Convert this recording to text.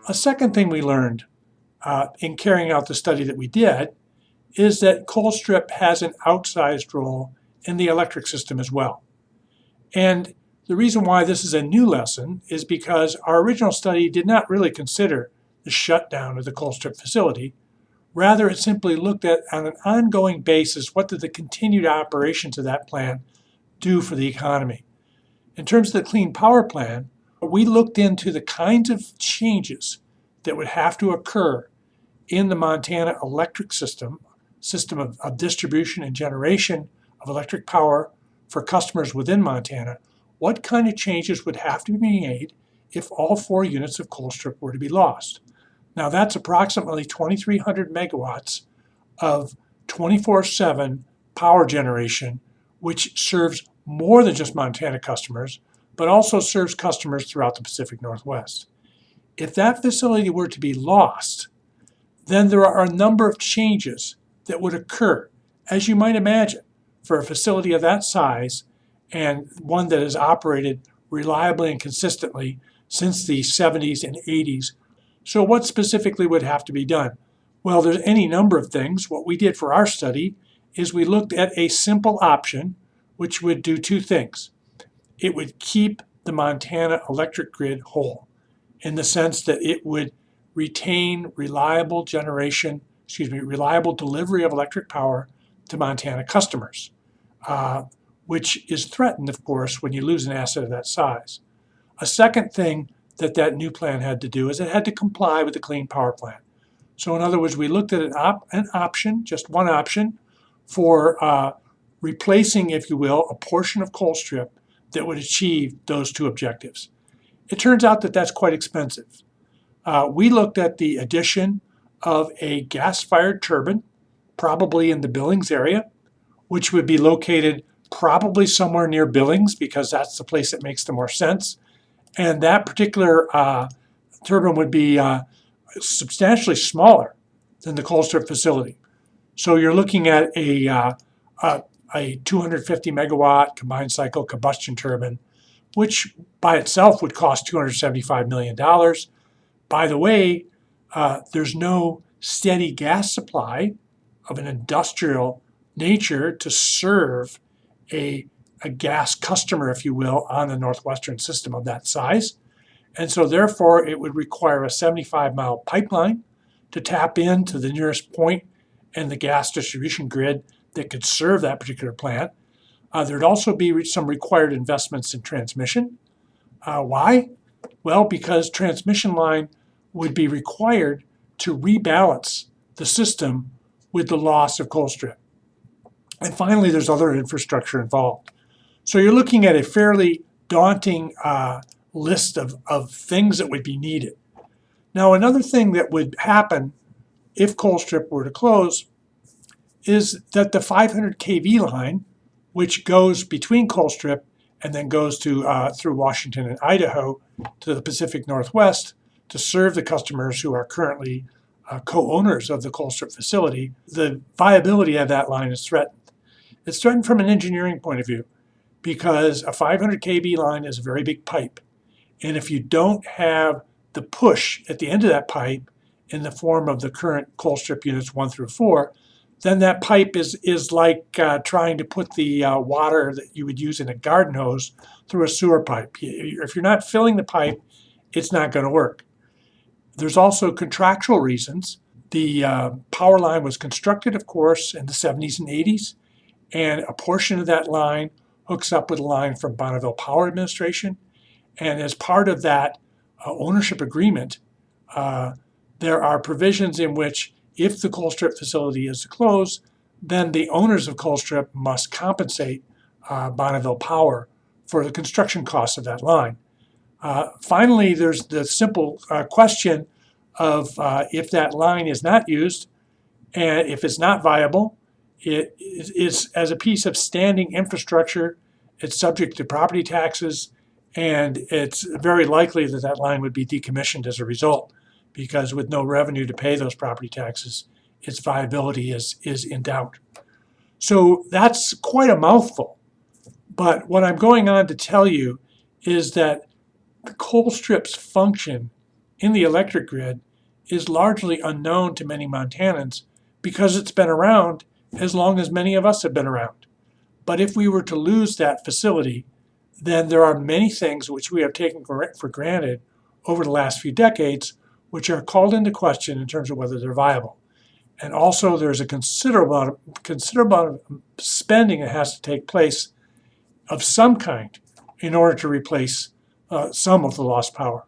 A second thing we learned in carrying out the study that we did is that Colstrip has an outsized role in the electric system as well. And the reason why this is a new lesson is because our original study did not really consider the shutdown of the Colstrip facility. Rather, it simply looked at, on an ongoing basis, what did the continued operations of that plant do for the economy. In terms of the Clean Power Plan, we looked into the kinds of changes that would have to occur in the Montana electric system of distribution and generation of electric power for customers within Montana. What kind of changes would have to be made if all 4 units of Colstrip were to be lost? Now that's approximately 2,300 megawatts of 24/7 power generation, which serves more than just Montana customers, but also serves customers throughout the Pacific Northwest. If that facility were to be lost, then there are a number of changes that would occur, as you might imagine, for a facility of that size and one that has operated reliably and consistently since the 70s and 80s. So what specifically would have to be done? Well, there's any number of things. What we did for our study is we looked at a simple option which would do 2 things. It would keep the Montana electric grid whole in the sense that it would retain reliable delivery of electric power to Montana customers, which is threatened, of course, when you lose an asset of that size. A second thing that new plan had to do is it had to comply with the Clean Power Plan. So in other words, we looked at an option, just one option, for replacing, if you will, a portion of Colstrip that would achieve those 2 objectives. It turns out that that's quite expensive. We looked at the addition of a gas-fired turbine, probably in the Billings area, which would be located probably somewhere near Billings because that's the place that makes the more sense. And that particular turbine would be substantially smaller than the Colstrip facility. So you're looking at a 250 megawatt combined cycle combustion turbine, which by itself would cost $275 million. By the way, there's no steady gas supply of an industrial nature to serve a gas customer, if you will, on the Northwestern system of that size. And so therefore, it would require a 75-mile pipeline to tap into the nearest point in the gas distribution grid that could serve that particular plant. There'd also be some required investments in transmission. Why? Well, because transmission line would be required to rebalance the system with the loss of Colstrip. And finally, there's other infrastructure involved. So you're looking at a fairly daunting list of things that would be needed. Now, another thing that would happen if Colstrip were to close is that the 500 kV line, which goes between Colstrip and then goes to through Washington and Idaho to the Pacific Northwest to serve the customers who are currently co-owners of the Colstrip facility, the viability of that line is threatened. It's threatened from an engineering point of view because a 500 kV line is a very big pipe. And if you don't have the push at the end of that pipe in the form of the current Colstrip units 1 through 4, then that pipe is like trying to put the water that you would use in a garden hose through a sewer pipe. If you're not filling the pipe, it's not going to work. There's also contractual reasons. The power line was constructed, of course, in the 70s and 80s, and a portion of that line hooks up with a line from Bonneville Power Administration. And as part of that ownership agreement, there are provisions in which if the Colstrip facility is to close, then the owners of Colstrip must compensate Bonneville Power for the construction costs of that line. Finally, there's the simple question of if that line is not used and if it's not viable, it is as a piece of standing infrastructure, it's subject to property taxes, and it's very likely that that line would be decommissioned as a result, because with no revenue to pay those property taxes, its viability is in doubt. So that's quite a mouthful. But what I'm going on to tell you is that Colstrip's function in the electric grid is largely unknown to many Montanans because it's been around as long as many of us have been around. But if we were to lose that facility, then there are many things which we have taken for granted over the last few decades, which are called into question in terms of whether they're viable. And also there's a considerable amount of spending that has to take place of some kind in order to replace some of the lost power.